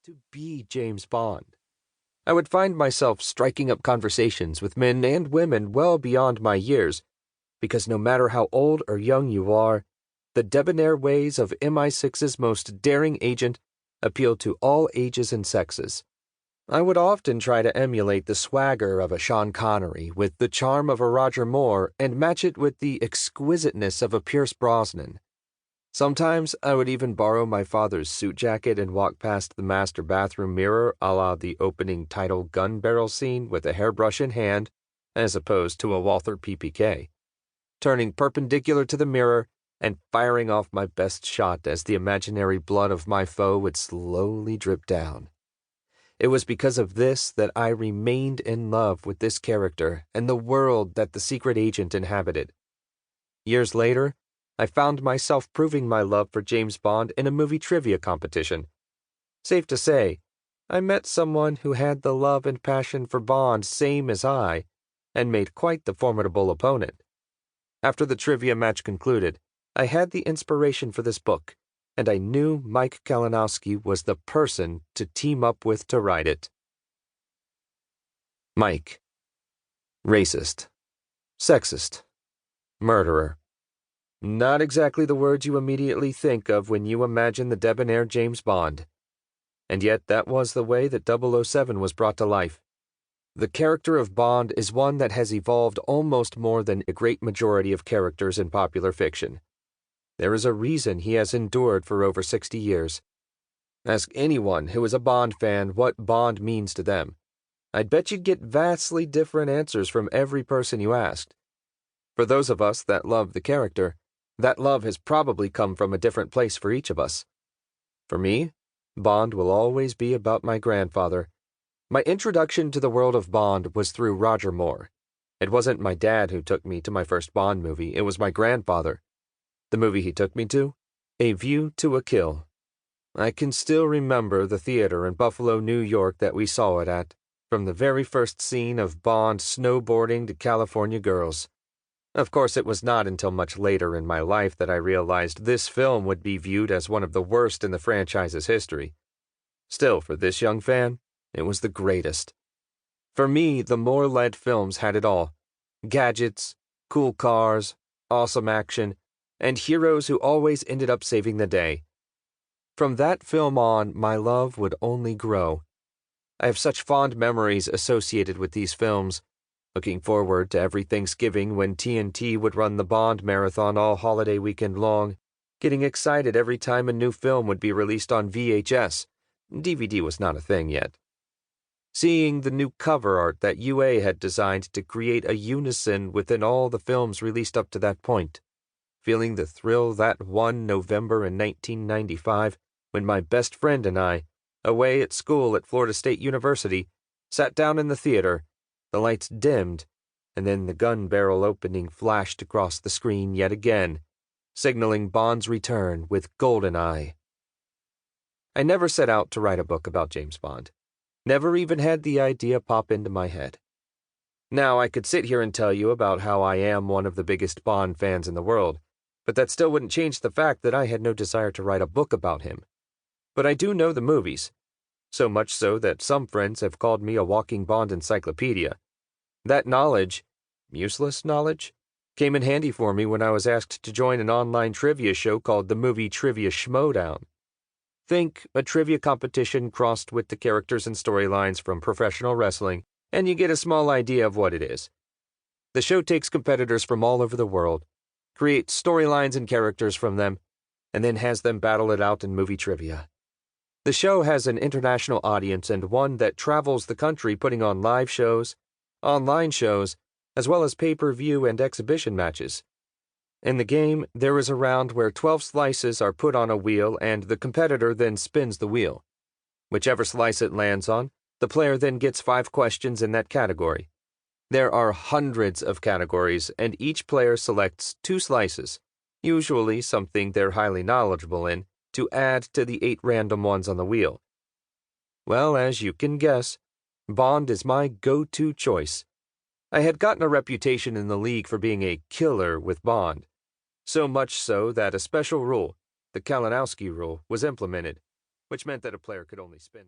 to be James Bond. I would find myself striking up conversations with men and women well beyond my years, because no matter how old or young you are, the debonair ways of MI6's most daring agent appeal to all ages and sexes. I would often try to emulate the swagger of a Sean Connery with the charm of a Roger Moore and match it with the exquisiteness of a Pierce Brosnan. Sometimes I would even borrow my father's suit jacket and walk past the master bathroom mirror a la the opening title gun barrel scene with a hairbrush in hand, as opposed to a Walther PPK, turning perpendicular to the mirror and firing off my best shot as the imaginary blood of my foe would slowly drip down. It was because of this that I remained in love with this character and the world that the secret agent inhabited. Years later, I found myself proving my love for James Bond in a movie trivia competition. Safe to say, I met someone who had the love and passion for Bond same as I, and made quite the formidable opponent. After the trivia match concluded, I had the inspiration for this book, and I knew Mike Kalinowski was the person to team up with to write it. Mike. Racist. Sexist. Murderer. Not exactly the words you immediately think of when you imagine the debonair James Bond. And yet that was the way that 007 was brought to life. The character of Bond is one that has evolved almost more than a great majority of characters in popular fiction. There is a reason he has endured for over 60 years. Ask anyone who is a Bond fan what Bond means to them. I'd bet you'd get vastly different answers from every person you asked. For those of us that love the character, that love has probably come from a different place for each of us. For me, Bond will always be about my grandfather. My introduction to the world of Bond was through Roger Moore. It wasn't my dad who took me to my first Bond movie, it was my grandfather. The movie he took me to? A View to a Kill. I can still remember the theater in Buffalo, New York that we saw it at, from the very first scene of Bond snowboarding to California girls. Of course, it was not until much later in my life that I realized this film would be viewed as one of the worst in the franchise's history. Still, for this young fan, it was the greatest. For me, the Moore-led films had it all. Gadgets, cool cars, awesome action, and heroes who always ended up saving the day. From that film on, my love would only grow. I have such fond memories associated with these films, looking forward to every Thanksgiving when TNT would run the Bond marathon all holiday weekend long, getting excited every time a new film would be released on VHS. DVD was not a thing yet. Seeing the new cover art that UA had designed to create a unison within all the films released up to that point. Feeling the thrill that one November in 1995 when my best friend and I, away at school at Florida State University, sat down in the theater. The lights dimmed, and then the gun barrel opening flashed across the screen yet again, signaling Bond's return with GoldenEye. I never set out to write a book about James Bond. Never even had the idea pop into my head. Now, I could sit here and tell you about how I am one of the biggest Bond fans in the world, but that still wouldn't change the fact that I had no desire to write a book about him. But I do know the movies. So much so that some friends have called me a walking Bond encyclopedia. That knowledge, useless knowledge, came in handy for me when I was asked to join an online trivia show called the Movie Trivia Schmodown. Think a trivia competition crossed with the characters and storylines from professional wrestling, and you get a small idea of what it is. The show takes competitors from all over the world, creates storylines and characters from them, and then has them battle it out in movie trivia. The show has an international audience and one that travels the country putting on live shows, online shows, as well as pay-per-view and exhibition matches. In the game, there is a round where 12 slices are put on a wheel and the competitor then spins the wheel. Whichever slice it lands on, the player then gets 5 questions in that category. There are hundreds of categories, and each player selects 2 slices, usually something they're highly knowledgeable in, to add to the 8 random ones on the wheel. Well, as you can guess, Bond is my go-to choice. I had gotten a reputation in the league for being a killer with Bond, so much so that a special rule, the Kalinowski rule, was implemented, which meant that a player could only spin